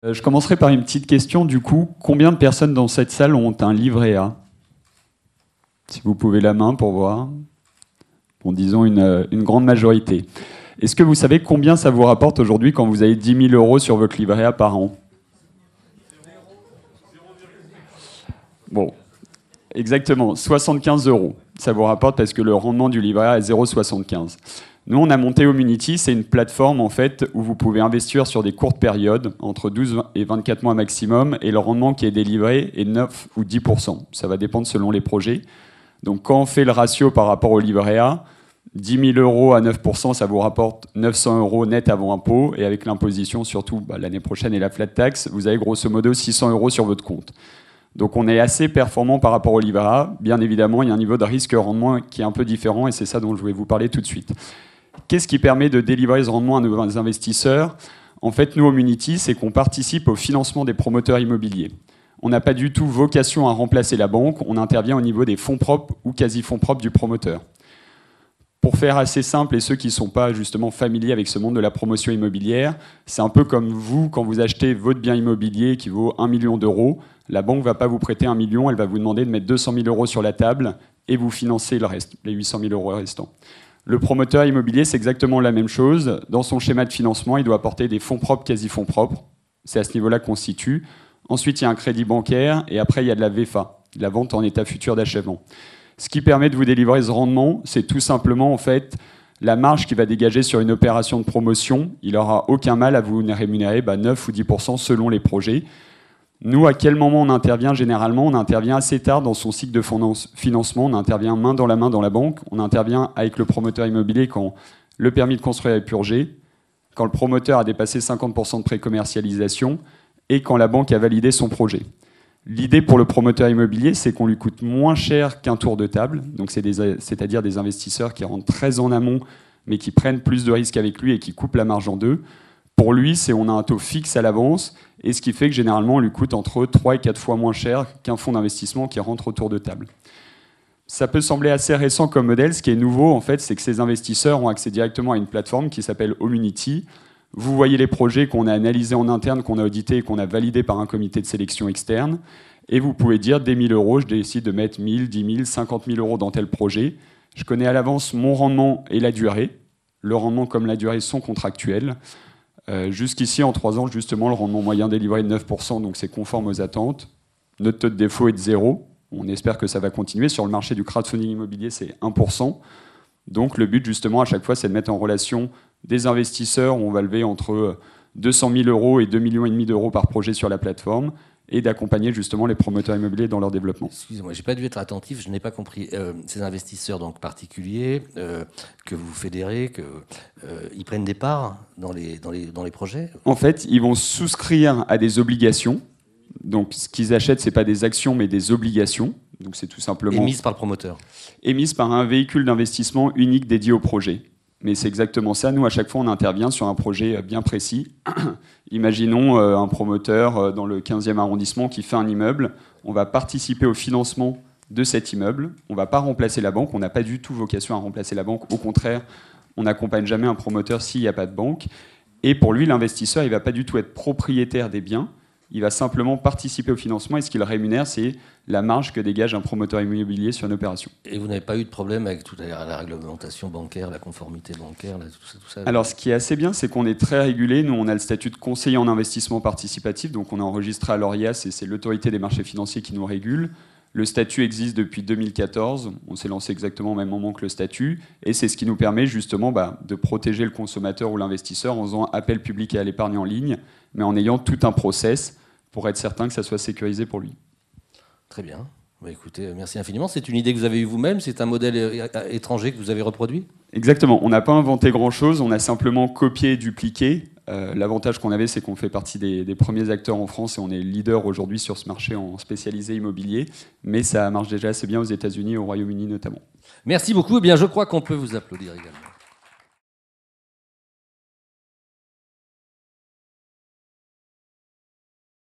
Je commencerai par une petite question. Du coup, combien de personnes dans cette salle ont un livret A? Si vous pouvez la main pour voir. Bon, disons une grande majorité. Est-ce que vous savez combien ça vous rapporte aujourd'hui quand vous avez 10 000 euros sur votre livret A par an? Bon, exactement, 75 euros. Ça vous rapporte parce que le rendement du livret A est 0,75. Nous, on a monté Homunity, c'est une plateforme en fait où vous pouvez investir sur des courtes périodes, entre 12 et 24 mois maximum, et le rendement qui est délivré est 9 ou 10%. Ça va dépendre selon les projets. Donc quand on fait le ratio par rapport au livret A, 10 000 euros à 9%, ça vous rapporte 900 euros net avant impôt, et avec l'imposition, surtout l'année prochaine et la flat tax, vous avez grosso modo 600 euros sur votre compte. Donc on est assez performant par rapport au livret A. Bien évidemment, il y a un niveau de risque-rendement qui est un peu différent, et c'est ça dont je vais vous parler tout de suite. Qu'est-ce qui permet de délivrer ce rendement à nos investisseurs? En fait, nous, Homunity, c'est qu'on participe au financement des promoteurs immobiliers. On n'a pas du tout vocation à remplacer la banque, on intervient au niveau des fonds propres ou quasi-fonds propres du promoteur. Pour faire assez simple, et ceux qui ne sont pas justement familiers avec ce monde de la promotion immobilière, c'est un peu comme vous, quand vous achetez votre bien immobilier qui vaut 1 million d'euros, la banque ne va pas vous prêter 1 million, elle va vous demander de mettre 200 000 euros sur la table et vous financer le reste, les 800 000 euros restants. Le promoteur immobilier, c'est exactement la même chose. Dans son schéma de financement, il doit apporter des fonds propres, quasi-fonds propres. C'est à ce niveau-là qu'on se situe. Ensuite, il y a un crédit bancaire et après, il y a de la VFA, la vente en état futur d'achèvement. Ce qui permet de vous délivrer ce rendement, c'est tout simplement en fait la marge qu'il va dégager sur une opération de promotion. Il n'aura aucun mal à vous rémunérer 9 ou 10% selon les projets. Nous, à quel moment on intervient généralement? On intervient assez tard dans son cycle de financement, on intervient main dans la banque, on intervient avec le promoteur immobilier quand le permis de construire est purgé, quand le promoteur a dépassé 50% de pré-commercialisation et quand la banque a validé son projet. L'idée pour le promoteur immobilier, c'est qu'on lui coûte moins cher qu'un tour de table, donc c'est-à-dire des investisseurs qui rentrent très en amont mais qui prennent plus de risques avec lui et qui coupent la marge en deux. Pour lui, on a un taux fixe à l'avance, et ce qui fait que généralement, on lui coûte entre 3 et 4 fois moins cher qu'un fonds d'investissement qui rentre autour de table. Ça peut sembler assez récent comme modèle. Ce qui est nouveau, en fait, c'est que ces investisseurs ont accès directement à une plateforme qui s'appelle Homunity. Vous voyez les projets qu'on a analysés en interne, qu'on a audités et qu'on a validés par un comité de sélection externe. Et vous pouvez dire, dès 1 000 euros, je décide de mettre 1 000, 10 000, 50 000 euros dans tel projet. Je connais à l'avance mon rendement et la durée. Le rendement comme la durée sont contractuels. Jusqu'ici, en 3 ans, justement, le rendement moyen délivré est de 9%, donc c'est conforme aux attentes. Notre taux de défaut est de 0. On espère que ça va continuer. Sur le marché du crowdfunding immobilier, c'est 1%. Donc le but, justement, à chaque fois, c'est de mettre en relation des investisseurs où on va lever entre 200 000 euros et 2,5 millions d'euros par projet sur la plateforme, et d'accompagner justement les promoteurs immobiliers dans leur développement. Excusez-moi, j'ai pas dû être attentif, je n'ai pas compris. Ces investisseurs donc particuliers que vous fédérez, ils prennent des parts dans les projets? En fait, ils vont souscrire à des obligations. Donc, ce qu'ils achètent, c'est pas des actions, mais des obligations. Donc, c'est tout simplement émises par le promoteur. Émises par un véhicule d'investissement unique dédié au projet. Mais c'est exactement ça. Nous, à chaque fois, on intervient sur un projet bien précis. Imaginons un promoteur dans le 15e arrondissement qui fait un immeuble. On va participer au financement de cet immeuble. On ne va pas remplacer la banque. On n'a pas du tout vocation à remplacer la banque. Au contraire, on n'accompagne jamais un promoteur s'il n'y a pas de banque. Et pour lui, l'investisseur, il ne va pas du tout être propriétaire des biens. Il va simplement participer au financement, et ce qu'il rémunère, c'est la marge que dégage un promoteur immobilier sur une opération. Et vous n'avez pas eu de problème avec toute la réglementation bancaire, la conformité bancaire, tout ça? Alors, ce qui est assez bien, c'est qu'on est très régulé. Nous, on a le statut de conseiller en investissement participatif, donc on est enregistré à l'ORIAS, et c'est l'autorité des marchés financiers qui nous régule. Le statut existe depuis 2014, on s'est lancé exactement au même moment que le statut, et c'est ce qui nous permet justement de protéger le consommateur ou l'investisseur en faisant appel public à l'épargne en ligne, mais en ayant tout un process pour être certain que ça soit sécurisé pour lui. Très bien. Écoutez, merci infiniment. C'est une idée que vous avez eue vous-même? C'est un modèle étranger que vous avez reproduit? Exactement. On n'a pas inventé grand-chose, on a simplement copié et dupliqué. L'avantage qu'on avait, c'est qu'on fait partie des premiers acteurs en France et on est leader aujourd'hui sur ce marché en spécialisé immobilier. Mais ça marche déjà assez bien aux États-Unis et au Royaume-Uni notamment. Merci beaucoup. Eh bien, je crois qu'on peut vous applaudir également.